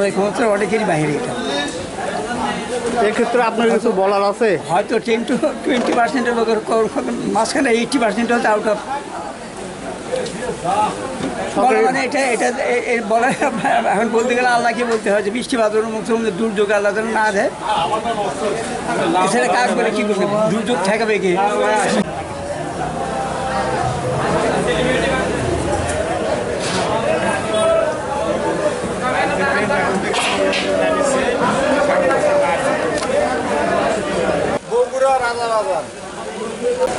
ওই ক্ষমতার অনেকেরই বাইরে এটা। এক্ষেত্রে আপনার কিছু বলার আছে? হয়তো 10 to 20% লোকের মাঝখানে 80% হয়তো আউট অফ মানে এটা বলা এখন বলতে গেলে আল্লাহকে বলতে হয় যে বৃষ্টি বাদল মুখ্যমন্ত্রী দুর্যোগ আল্লাহ যেন না দেয়। এছাড়া কাজ করে কী করবে, দুর্যোগ ঠেকাবে কি?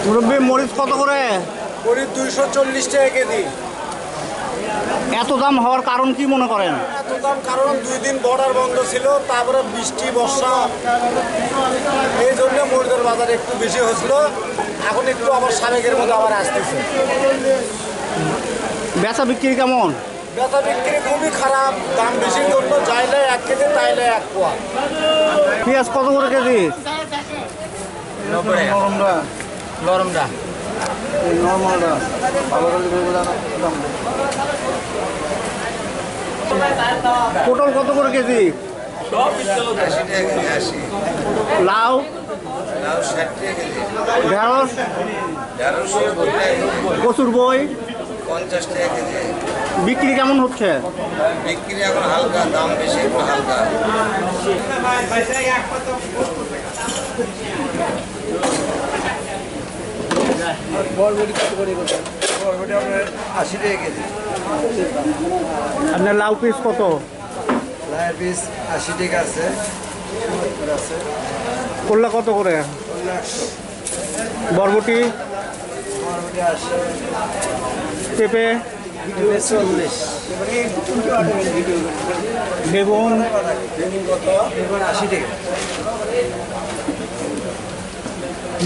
মুরব্বী মরিচ কত করে? মরিচ 240 টাকা কেজি। এত দাম হওয়ার কারণ কি মনে করেন? এত দাম কারণ 2 দিন বর্ডার বন্ধ ছিল, তারপরে বৃষ্টি বর্ষা, এই জন্য মরিচের বাজার একটু বেশি হয়েছিল। এখন একটু আবার স্বাভাবিকের মধ্যে আবার আসতেছে। বেচা বিক্রি কেমন? বেচা বিক্রি খুবই খারাপ, দাম বেশির জন্য চাইলে 1 কেজি তাইলে 1 পোয়া। পেঁয়াজ কত করে কেজি? নরমটা পটল কত করে কেজি? লাউ, ঢেঁড়স, কচুর বই 50 টাকা কেজি। বিক্রি কেমন হচ্ছে? বিক্রি এখন হালকা, দাম বেশি একটু হালকা। বরবটি কত করে? বরবটি আপনার 80 টাকা কেজি। আপনার লাউ পিস কত? লাউ পিস 80 টাকা আছে। করলা কত করে? বরবটি, বরবটি 80, পেঁপে, 40, বেগুন কত? বেগুন 80 টাকা।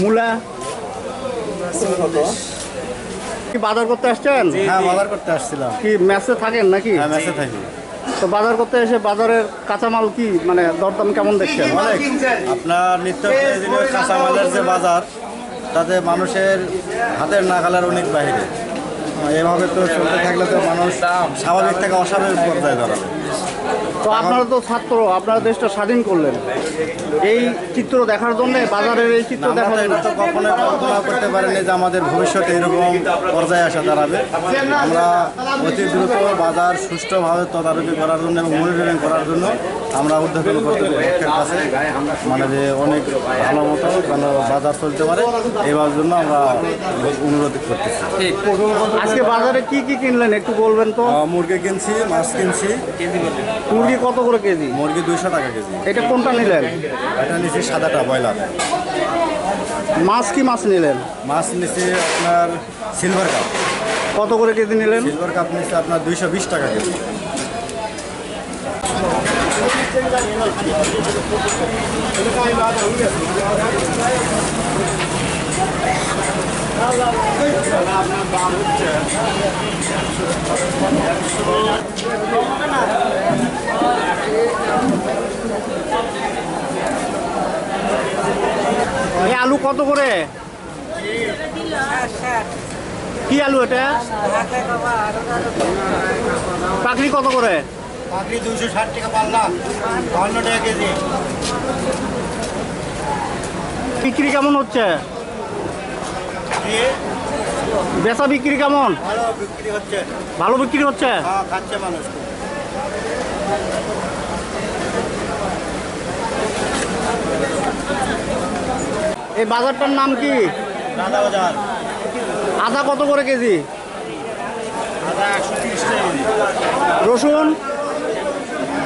মূলা কত? কি বাজার করতে আসছেন? হ্যাঁ, বাজার করতে আসছিলাম। কি মেসে থাকেন নাকি? হ্যাঁ, মেসে থাকি। তো বাজার করতে এসে বাজারের কাঁচামাল কি মানে দরদাম কেমন দেখছেন? অনেক আপনার নিত্য প্রয়োজনীয় কাঁচামালের যে বাজার, তাতে মানুষের হাতের নাগালের অনেক বাইরে। এভাবে তো চলতে থাকলে তো মানুষ স্বাভাবিক থেকে অস্বাভাবিক পর্যায়ে দাঁড়াবে। তো আপনারা তো ছাত্র, আপনারা দেশটা স্বাধীন করলেন এই চিত্র দেখার জন্য, বাজারের এই চিত্র আমরা দেখার তো জন্য। এটা তো কখনোই কল্পনা করতে পারিনি যে আমাদের ভবিষ্যতে এরকম পর্যায়ে আসা দাঁড়াবে। আমরা অতি দ্রুত বাজার সুষ্ঠুভাবে তদারকি করার জন্য এবং মনিটরিং করার জন্য আমরা ঊর্ধ্বতন কর্তৃপক্ষের কাছে মানে যে অনেক ভালো মতো যেন বাজার চলতে পারে এবার জন্য আমরা অনুরোধ করতেছি। আজকে বাজারে কি কি কিনলেন একটু বলবেন তো? মুরগি কিনছি, মাছ কিনছি। মুরগি কত করে কেজি? মুরগি 200 টাকা কেজি। এটা কোনটা নিলেন? এটা নিচ্ছি সাদাটা, ব্রয়লার। মাছ কি মাছ নিলেন? মাছ নিচ্ছি আপনার সিলভার কাপ। কত করে কেজি নিলেন? সিলভার কাপ নিচ্ছে আপনার 220 টাকা কেজি। এই আলু কত করে? কি আলু এটা? পাকড়ি কত করে? পাকড়ি 260 টাকা পাল্লা, 52 টাকা কেজি। বিক্রি কেমন হচ্ছে? বেচা বিক্রি কেমন? ভালো বিক্রি হচ্ছে। ভালো বিক্রি হচ্ছে? হ্যাঁ, খাচ্ছে মানুষ। এই বাজারটার নাম কি? দাদা বাজার। আদা কত করে কেজি? আদা 130 টাকা কেজি। রসুন?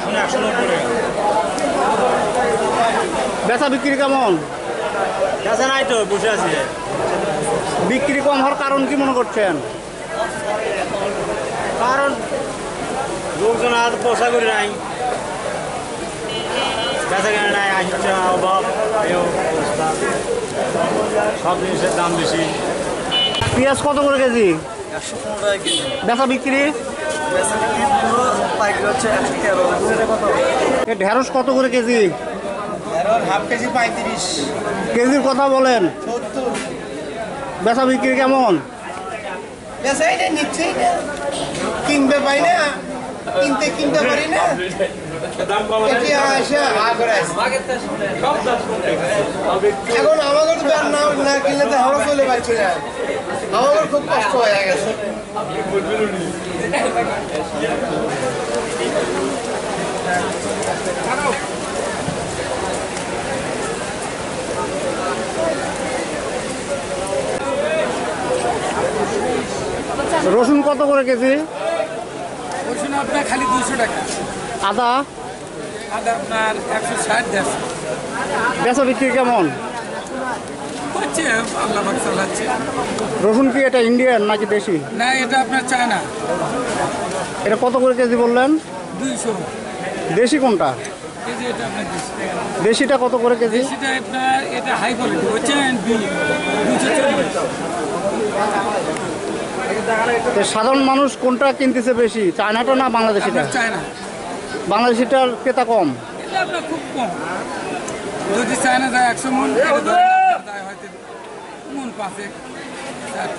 190 টাকা। বেচা বিক্রি কেমন? কাছে নাই তো, বসে আছি। বিক্রি কম হওয়ার কারণ কি মনে করছেন? কারণ লোকজন আর পোষা করে নাই, বেচা কেনা নাই, আসছে অভাব, এই অবস্থা। সব জিনিসের দাম বেশি। পেঁয়াজ কত করে কেজি? 115 টাকা কেজি। বেচা বিক্রি? বেচা বিক্রি পুরো পাইকারি হচ্ছে 113। এ ঢেঁড়স কত করে কেজি? Half KG 35। কেজির কথা বলেন। 70। বেচা বিক্রি কেমন? বেচাই না, নিচ্ছেই না, কিনতে পাই না, কিনতে পারি না। এখন আমাদের তো ব্যান না কিনলে তো আমরা চলে পাচ্ছি না, আমাদের খুব কষ্ট হয়ে গেছে। রসুন কত করে কেজি? রসুন আপনার খালি 200 টাকা, আদা আদা আপনার 160 দেড়শো বেচা বিক্রি কেমন? হচ্ছে, আল্লাহ পাক চালাচ্ছে। রসুন কি এটা ইন্ডিয়ান নাকি দেশি? না, এটা আপনার চায়না, এটা কত করে কেজি বললেন? 200 দেশি কোনটা? কেজি। এটা আপনার 200 দেশিটা কত করে কেজি? সেটা আপনার এটা হাই কোয়ালিটি হচ্ছেন 240। তো সাধারণ মানুষ কোনটা কিনতেছে বেশি, চায়নাটা না বাংলাদেশিটা? আপনার চায়না, বাংলাদেশিটার ক্রেতা কম। এটা আপনার খুব কম। যদি চায়না যায় 100 মন, এটা ধরেন আপনার যায় হয়তো মন 5 4।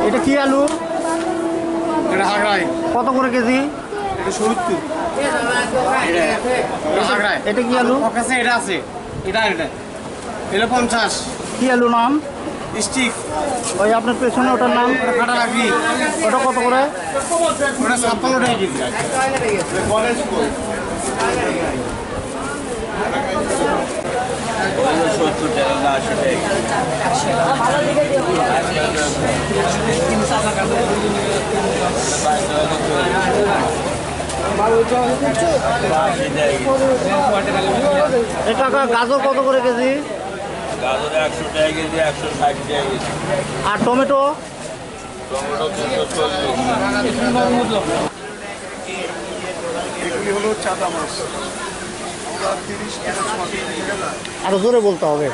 এটা কি আলু? এটা হাগড়াই, কত করে কেজি? এটা 70। এটা হাগড়াই, এটা কি আলু? ওর কাছে এটা আছে, এটা এটা 50। কি আলু নাম? স্টিক, ওই আপনার পেছনে ওটার নাম? কাটা রাখি, ওটা কত করে? ওটা 56 টাকা কেজি। এ কাকা গাজর কত করে কেজি? গাজর 100 টাকা কেজি, 160 টাকা কেজি। আর টমেটো? টমেটো 340। এগুলি হলো চাঁদা মাছ, আমরা 30 টাকা আরো জোরে বলতে হবে।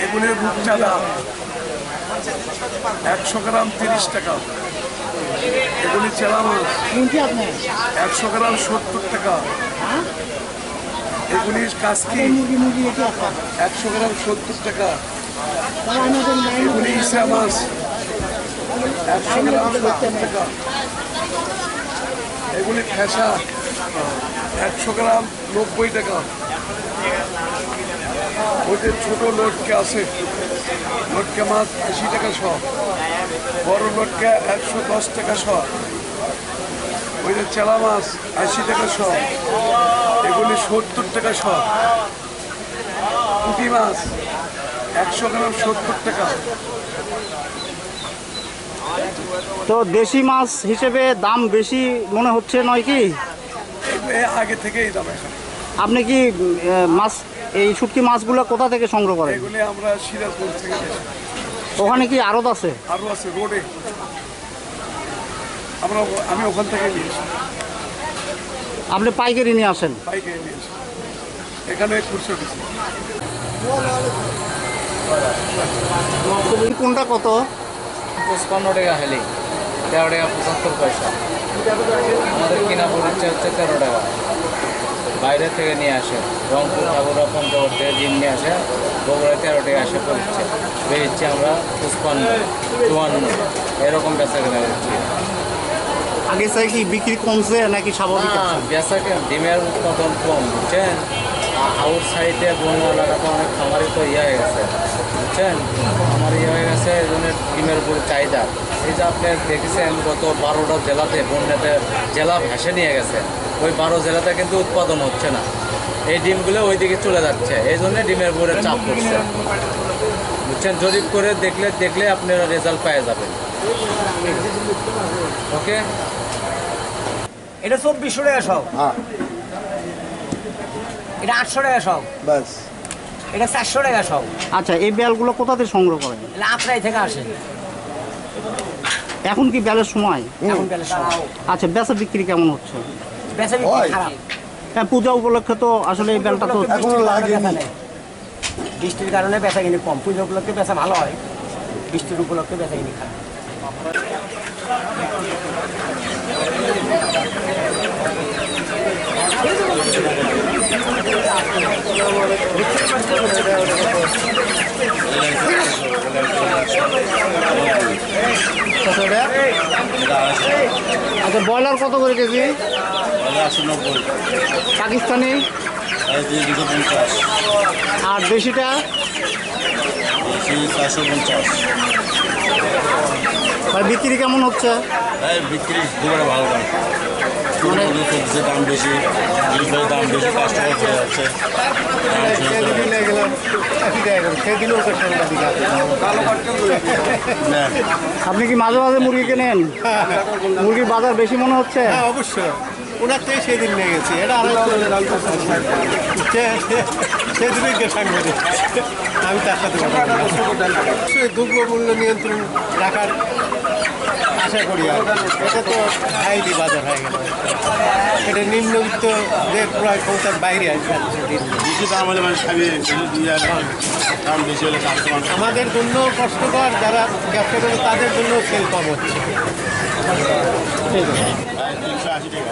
এগুলির রূপচাঁদা 100 গ্রাম 30 টাকা। এগুলি চেলা মাছ 100 গ্রাম 70 টাকা। এগুলি কাসকি 100 গ্রাম 70 টাকা। এগুলি ইসা মাছ 100 গ্রাম 70 টাকা। এগুলি ফেসা 100 গ্রাম 90 টাকা। ওই যে ছোটো লটকে আছে, লটকে মাছ 80 টাকা শ, বড় লটকে 110 টাকা শ। ওই যে চেলা মাছ 80 টাকা শ, এগুলি 70 টাকা শ। পুঁটি মাছ 100 গ্রাম 70 টাকা। তো দেশি মাছ হিসেবে দাম বেশি মনে হচ্ছে নয় কি? আগে থেকেই দাম এখন। আপনি কি মাছ, এই শুটকি মাছগুলো কোথা থেকে সংগ্রহ করেন? এগুলি আমরা সিরাজগঞ্জ থেকে নিয়েছি। ওখানে কি আড়ত আছে? আরও আছে রোডে, আমি ওখান থেকে নিয়েছি, আপনি পাইকারি নিয়ে আসেন? পাইকারি নিয়েছি, এখানে খুচরো দিচ্ছি। কোনটা কত? 55 টাকা হেলি, 13 টাকা 75 পয়সা। আমাদের কিনা পড়ছে 13 টাকা। বাইরে থেকে নিয়ে আসে, রংপুর ঠাকুরা পঞ্চগড় থেকে ডিম নিয়ে আসে, বগুড়ায় 13 টাকা আসে পড়ছে। বেচছি আমরা 55, 54 এরকম বেচা কেনা করছি। আগে চাই কি বিক্রি কমছে নাকি স্বাভাবিক? বেচা কেনা ডিমের উৎপাদন কম, বুঝছেন। আউট সাইডে বন্য এলাকাতে অনেক খামারি তো হয়ে গেছে, বুঝছেন। খামারি হয়ে গেছে, এই জন্য ডিমের উপরে চাহিদা। এই যে আপনি দেখেছেন গত 12টা জেলাতে বন্যাতে জেলা ভেসে নিয়ে গেছে, ওই 12 জেলাতে কিন্তু উৎপাদন হচ্ছে না। এই ডিমগুলো ওই দিকে চলে যাচ্ছে, এই জন্য ডিমের উপরে চাপ পড়ছে, বুঝছেন। জরিপ করে দেখলে আপনারা রেজাল্ট পেয়ে যাবেন। ওকে। এটা 2400 টাকা সব, হ্যাঁ এটা 800 টাকা সব, বাস। এটা 400 টাকা সব। আচ্ছা, এই বেলগুলো কোথা থেকে সংগ্রহ করেন? এটা আত্রাই থেকে আসে। এখন কি বেলের সময়? এখন বেলা সব আচ্ছা, বেচা বিক্রি কেমন হচ্ছে? বেচা বিক্রি খারাপ। হ্যাঁ, পূজা উপলক্ষে তো আসলে এই বেলটা তো এখনো লাগেনি। বৃষ্টির কারণে বেচা কিনি কম, পুজো উপলক্ষে বেচা ভালো হয়, বৃষ্টির উপলক্ষে বেচা কিনি খারাপ। আচ্ছা, ব্রয়লার কত করে কেজি? 80-90, পাকিস্তানি? 250, আর দেশিটা? 450। ভাই বিক্রি কেমন হচ্ছে? বিক্রি দুবারে ভালো দাম, সবজির দাম বেশি, জিনিসের দাম বেশি, কাস্টমার চলে যাচ্ছে। আপনি কি মাঝে মাঝে মুরগি কেনেন? মুরগির বাজার বেশি মনে হচ্ছে? হ্যাঁ অবশ্যই, ওনার থেকে সেদিন নিয়ে গেছি, এটা সেদিনকে সাংবাদিক, আমি তার সাথে কথা বলি। অবশ্যই দ্রব্য মূল্য নিয়ন্ত্রণ রাখার আশা করি। আর এটা তো হাইলি বাজার হয়ে গেল, এটা নিম্নবিত্ত যে ক্রয় ক্ষমতার বাইরে আসবে। বেশি দাম হলে মানে খাবে, দাম বেশি হলে কাস্টমার। আমাদের জন্য কষ্টকর, যারা ব্যবসা করে তাদের জন্য সেল কম হচ্ছে। 380 টাকা।